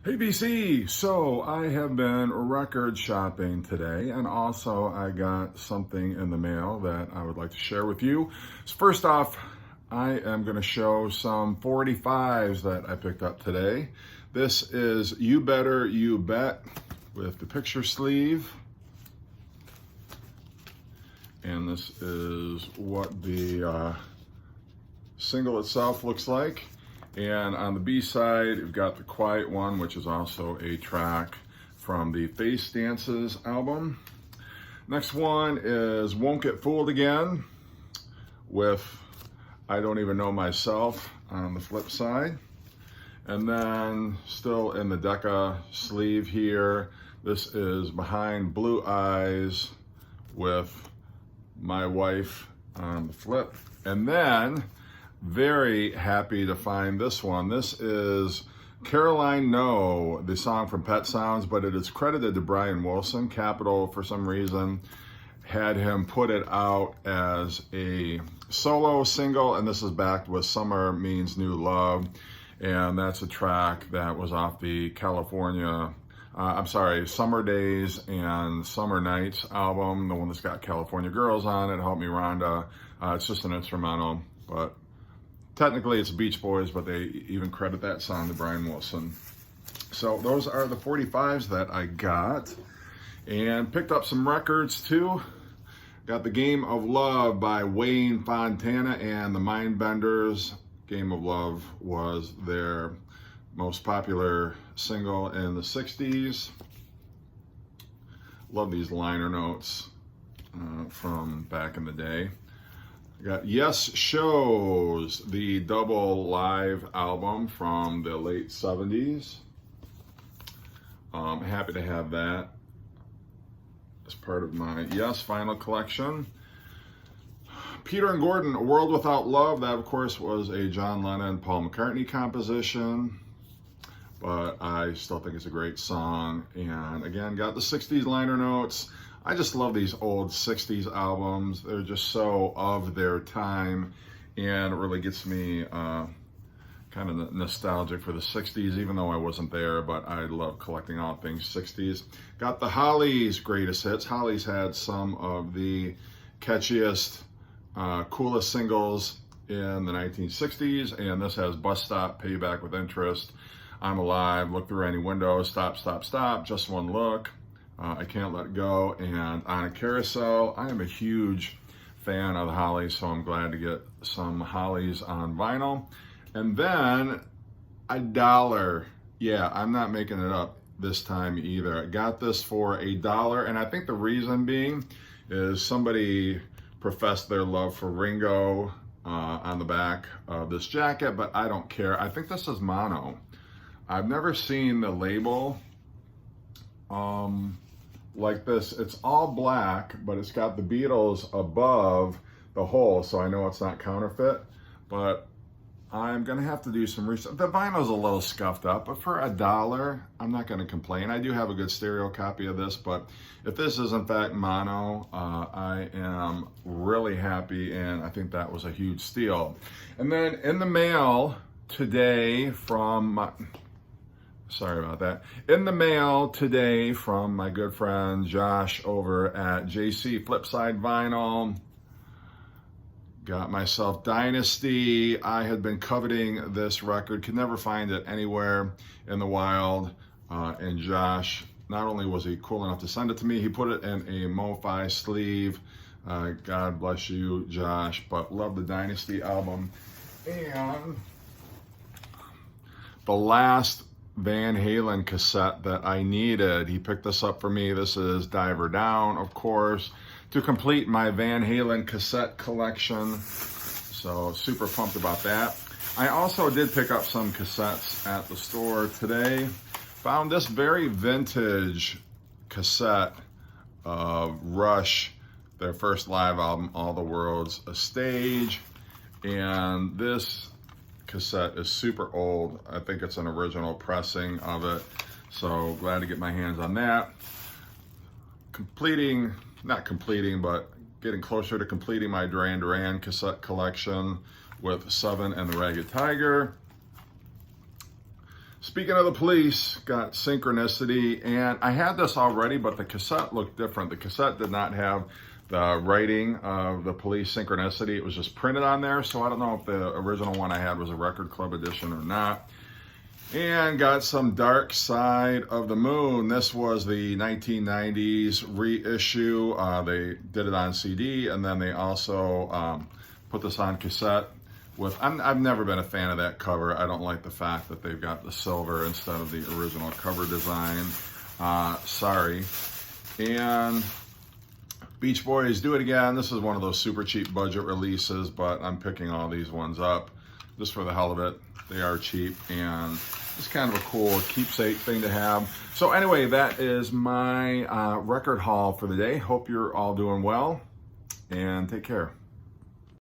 Hey BC, so I have been record shopping today, and also I got something in the mail that I would like to share with you. So first off, I am going to show some 45s that I picked up today. This is You Better You Bet with the picture sleeve. And this is what the single itself looks like. And on the B side, you've got the Quiet One, which is also a track from the Face Dances album. Next one is Won't Get Fooled Again with I Don't Even Know Myself on the flip side. And then still in the Decca sleeve here, this is Behind Blue Eyes with My Wife on the flip. And then very happy to find this one. This is Caroline No, the song from Pet Sounds, but it is credited to Brian Wilson. Capitol, for some reason, had him put it out as a solo single, and this is backed with Summer Means New Love, and that's a track that was off the Summer Days and Summer Nights album, the one that's got California Girls on it, Help Me Rhonda. It's just an instrumental, but technically it's Beach Boys, but they even credit that song to Brian Wilson. So those are the 45s that I got. And picked up some records too. Got The Game of Love by Wayne Fontana and the Mindbenders. Game of Love was their most popular single in the 60s. Love these liner notes from back in the day. Got Yes Shows, the double live album from the late 70s. Happy to have that as part of my Yes vinyl collection. Peter and Gordon, A World Without Love, that of course was a John Lennon, Paul McCartney composition, but I still think it's a great song. And again, got the 60s liner notes. I just love these old 60s albums. They're just so of their time, and it really gets me kind of nostalgic for the 60s, even though I wasn't there, but I love collecting all things 60s. Got the Hollies greatest hits. Hollies had some of the catchiest, coolest singles in the 1960s, and this has Bus Stop, Payback with Interest, I'm Alive, Look Through Any Window, Stop, Stop, Stop, Just One Look, I Can't Let Go, and On a Carousel. I am a huge fan of the Hollies, so I'm glad to get some Hollies on vinyl. And then $1. Yeah, I'm not making it up this time either. I got this for $1, and I think the reason being is somebody professed their love for Ringo on the back of this jacket, but I don't care. I think this is mono. I've never seen the label like this. It's all black, but it's got the Beatles above the hole, so I know it's not counterfeit, but I'm gonna have to do some research. The vinyl's a little scuffed up, but for $1, I'm not gonna complain. I do have a good stereo copy of this, but if this is in fact mono, I am really happy, and I think that was a huge steal. And then in the mail today from my, sorry about that. In the mail today from my good friend Josh over at JC Flipside Vinyl. Got myself Dynasty. I had been coveting this record, could never find it anywhere in the wild. And Josh, not only was he cool enough to send it to me, he put it in a MoFi sleeve. God bless you, Josh, but love the Dynasty album. And the last Van Halen cassette that I needed, he picked this up for me. This is Diver Down, of course, to complete my Van Halen cassette collection. So super pumped about that. I also did pick up some cassettes at the store today. Found this very vintage cassette of Rush, their first live album, All the World's a Stage. And this cassette is super old. I think it's an original pressing of it. So glad to get my hands on that. Not completing, but getting closer to completing my Duran Duran cassette collection with Seven and the Ragged Tiger. Speaking of the Police, got Synchronicity, and I had this already, but the cassette looked different. The cassette did not have the writing of the Police Synchronicity. It was just printed on there, so I don't know if the original one I had was a Record Club edition or not. And got some Dark Side of the Moon. This was the 1990s reissue. They did it on CD, and then they also put this on cassette. I've never been a fan of that cover. I don't like the fact that they've got the silver instead of the original cover design. Sorry. And Beach Boys, Do It Again. This is one of those super cheap budget releases, but I'm picking all these ones up just for the hell of it. They are cheap, and it's kind of a cool keepsake thing to have. So anyway, that is my record haul for the day. Hope you're all doing well, and take care.